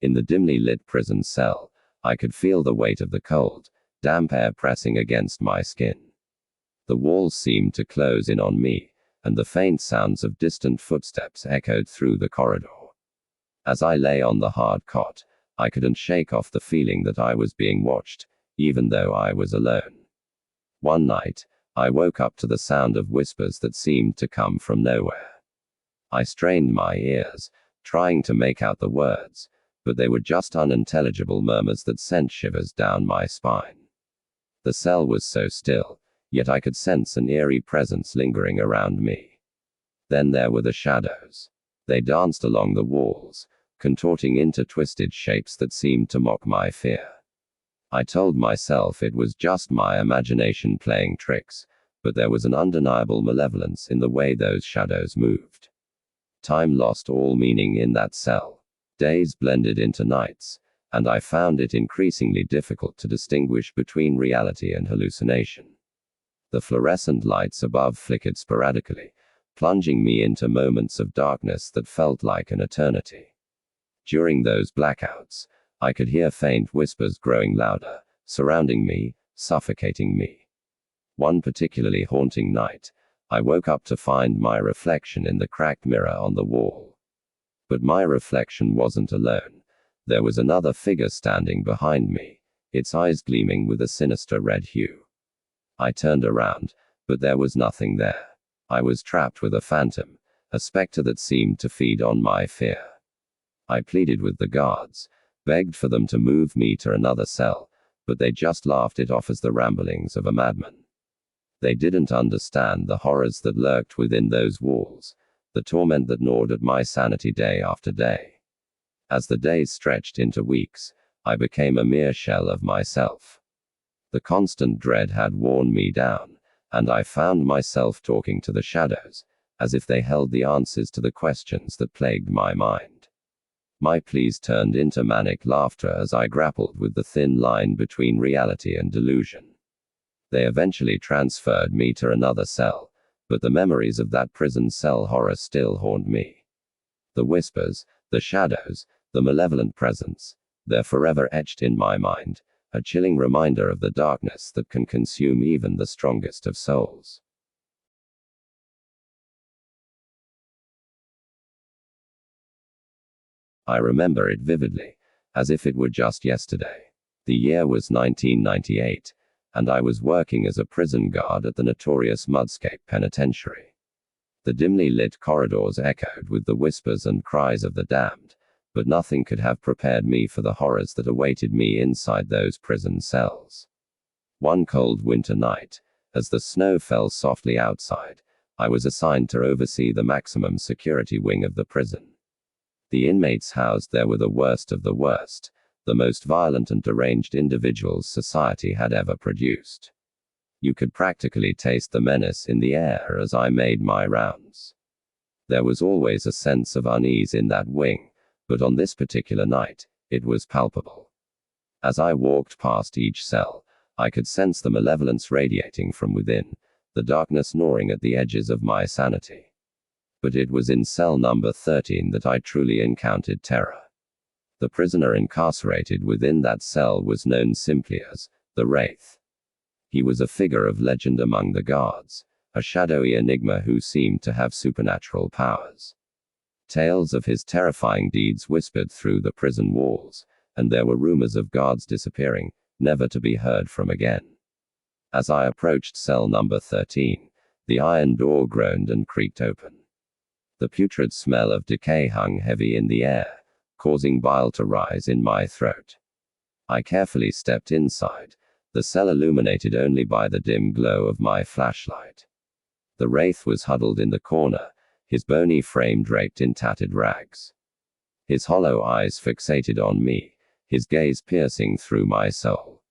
In the dimly lit prison cell, I could feel the weight of the cold, damp air pressing against my skin. The walls seemed to close in on me, and the faint sounds of distant footsteps echoed through the corridor. As I lay on the hard cot, I couldn't shake off the feeling that I was being watched, even though I was alone. One night, I woke up to the sound of whispers that seemed to come from nowhere. I strained my ears, trying to make out the words, but they were just unintelligible murmurs that sent shivers down my spine. The cell was so still, yet I could sense an eerie presence lingering around me. Then there were the shadows. They danced along the walls, contorting into twisted shapes that seemed to mock my fear. I told myself it was just my imagination playing tricks, but there was an undeniable malevolence in the way those shadows moved. Time lost all meaning in that cell. Days blended into nights, and I found it increasingly difficult to distinguish between reality and hallucination. The fluorescent lights above flickered sporadically, plunging me into moments of darkness that felt like an eternity. During those blackouts, I could hear faint whispers growing louder, surrounding me, suffocating me. One particularly haunting night, I woke up to find my reflection in the cracked mirror on the wall. But my reflection wasn't alone. There was another figure standing behind me, its eyes gleaming with a sinister red hue. I turned around, but there was nothing there. I was trapped with a phantom, a specter that seemed to feed on my fear. I pleaded with the guards, begged for them to move me to another cell, but they just laughed it off as the ramblings of a madman. They didn't understand the horrors that lurked within those walls, the torment that gnawed at my sanity day after day. As the days stretched into weeks, I became a mere shell of myself. The constant dread had worn me down, and I found myself talking to the shadows, as if they held the answers to the questions that plagued my mind. My pleas turned into manic laughter as I grappled with the thin line between reality and delusion. They eventually transferred me to another cell, but the memories of that prison cell horror still haunt me. The whispers, the shadows, the malevolent presence, they're forever etched in my mind, a chilling reminder of the darkness that can consume even the strongest of souls. I remember it vividly, as if it were just yesterday. The year was 1998, and I was working as a prison guard at the notorious Mudscape Penitentiary. The dimly lit corridors echoed with the whispers and cries of the damned, but nothing could have prepared me for the horrors that awaited me inside those prison cells. One cold winter night, as the snow fell softly outside, I was assigned to oversee the maximum security wing of the prison. The inmates housed there were the worst of the worst, the most violent and deranged individuals society had ever produced. You could practically taste the menace in the air as I made my rounds. There was always a sense of unease in that wing, but on this particular night, it was palpable. As I walked past each cell, I could sense the malevolence radiating from within, the darkness gnawing at the edges of my sanity. But it was in cell number 13 that I truly encountered terror. The prisoner incarcerated within that cell was known simply as the Wraith. He was a figure of legend among the guards, a shadowy enigma who seemed to have supernatural powers. Tales of his terrifying deeds whispered through the prison walls, and there were rumors of guards disappearing, never to be heard from again. As I approached cell number 13, the iron door groaned and creaked open. The putrid smell of decay hung heavy in the air, causing bile to rise in my throat. I carefully stepped inside, the cell illuminated only by the dim glow of my flashlight. The Wraith was huddled in the corner, his bony frame draped in tattered rags. His hollow eyes fixated on me, his gaze piercing through my soul.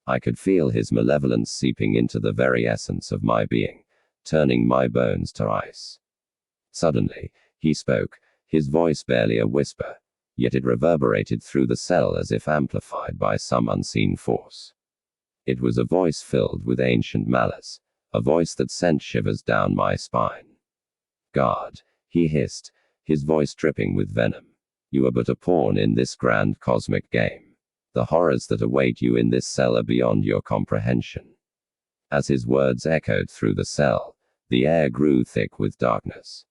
I could feel his malevolence seeping into the very essence of my being, turning my bones to ice. Suddenly, he spoke, his voice barely a whisper, yet it reverberated through the cell as if amplified by some unseen force. It was a voice filled with ancient malice, a voice that sent shivers down my spine. "Guard," he hissed, his voice dripping with venom. You are but a pawn in this grand cosmic game. The horrors that await you in this cell are beyond your comprehension. As his words echoed through the cell, the air grew thick with darkness.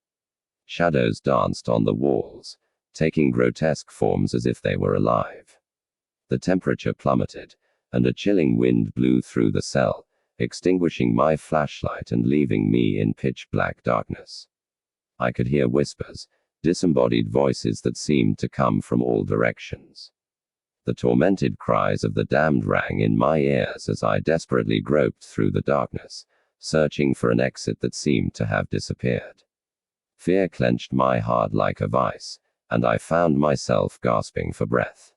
Shadows danced on the walls, taking grotesque forms as if they were alive. The temperature plummeted, and a chilling wind blew through the cell, extinguishing my flashlight and leaving me in pitch-black darkness. I could hear whispers, disembodied voices that seemed to come from all directions. The tormented cries of the damned rang in my ears as I desperately groped through the darkness, searching for an exit that seemed to have disappeared. Fear clenched my heart like a vice, and I found myself gasping for breath.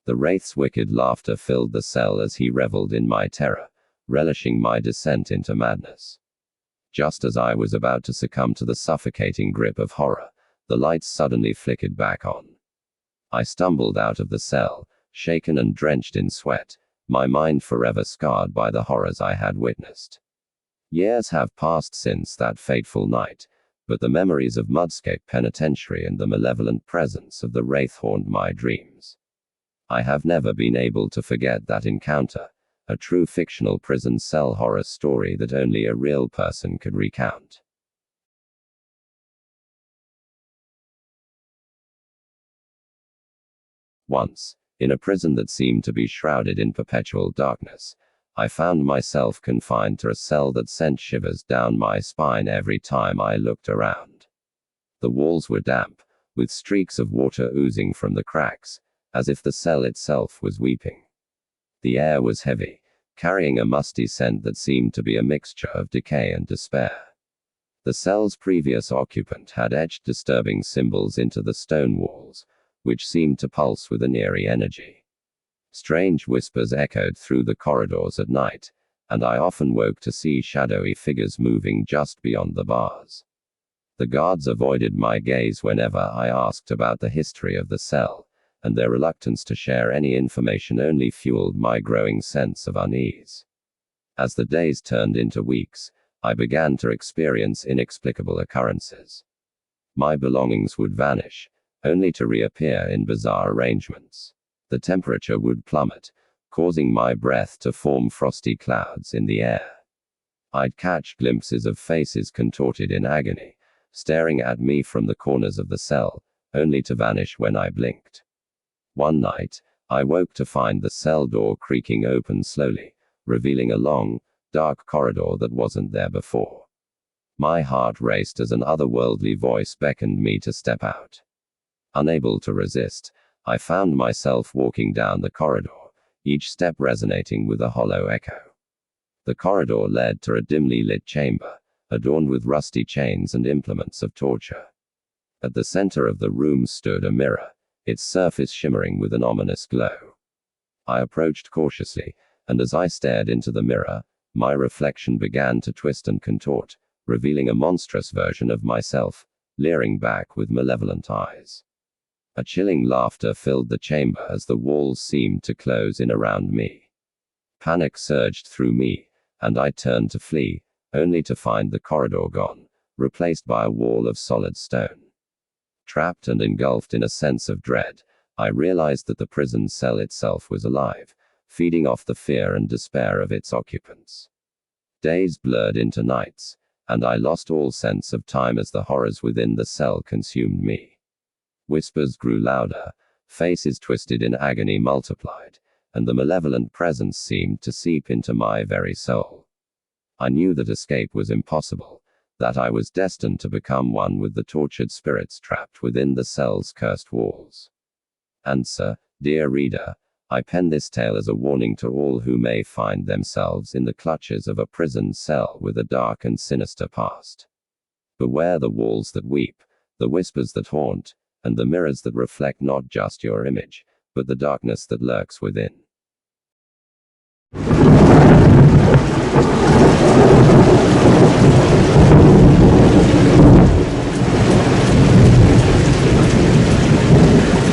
The wraith's wicked laughter filled the cell as he reveled in my terror, relishing my descent into madness. Just as I was about to succumb to the suffocating grip of horror, the lights suddenly flickered back on. I stumbled out of the cell, shaken and drenched in sweat, my mind forever scarred by the horrors I had witnessed. Years have passed since that fateful night, but the memories of Mudscape Penitentiary and the malevolent presence of the wraith haunt my dreams. I have never been able to forget that encounter, a true fictional prison cell horror story that only a real person could recount. Once, in a prison that seemed to be shrouded in perpetual darkness, I found myself confined to a cell that sent shivers down my spine every time I looked around. The walls were damp, with streaks of water oozing from the cracks, as if the cell itself was weeping. The air was heavy, carrying a musty scent that seemed to be a mixture of decay and despair. The cell's previous occupant had etched disturbing symbols into the stone walls, which seemed to pulse with an eerie energy. Strange whispers echoed through the corridors at night, and I often woke to see shadowy figures moving just beyond the bars. The guards avoided my gaze whenever I asked about the history of the cell, and their reluctance to share any information only fueled my growing sense of unease. As the days turned into weeks, I began to experience inexplicable occurrences. My belongings would vanish, only to reappear in bizarre arrangements. The temperature would plummet, causing my breath to form frosty clouds in the air. I'd catch glimpses of faces contorted in agony, staring at me from the corners of the cell, only to vanish when I blinked. One night, I woke to find the cell door creaking open slowly, revealing a long, dark corridor that wasn't there before. My heart raced as an otherworldly voice beckoned me to step out. Unable to resist, I found myself walking down the corridor, each step resonating with a hollow echo. The corridor led to a dimly lit chamber, adorned with rusty chains and implements of torture. At the center of the room stood a mirror, its surface shimmering with an ominous glow. I approached cautiously, and as I stared into the mirror, my reflection began to twist and contort, revealing a monstrous version of myself, leering back with malevolent eyes. A chilling laughter filled the chamber as the walls seemed to close in around me. Panic surged through me, and I turned to flee, only to find the corridor gone, replaced by a wall of solid stone. Trapped and engulfed in a sense of dread, I realized that the prison cell itself was alive, feeding off the fear and despair of its occupants. Days blurred into nights, and I lost all sense of time as the horrors within the cell consumed me. Whispers grew louder, faces twisted in agony multiplied, and the malevolent presence seemed to seep into my very soul. I knew that escape was impossible, that I was destined to become one with the tortured spirits trapped within the cell's cursed walls. And so, dear reader, I pen this tale as a warning to all who may find themselves in the clutches of a prison cell with a dark and sinister past. Beware the walls that weep, the whispers that haunt, and the mirrors that reflect not just your image, but the darkness that lurks within.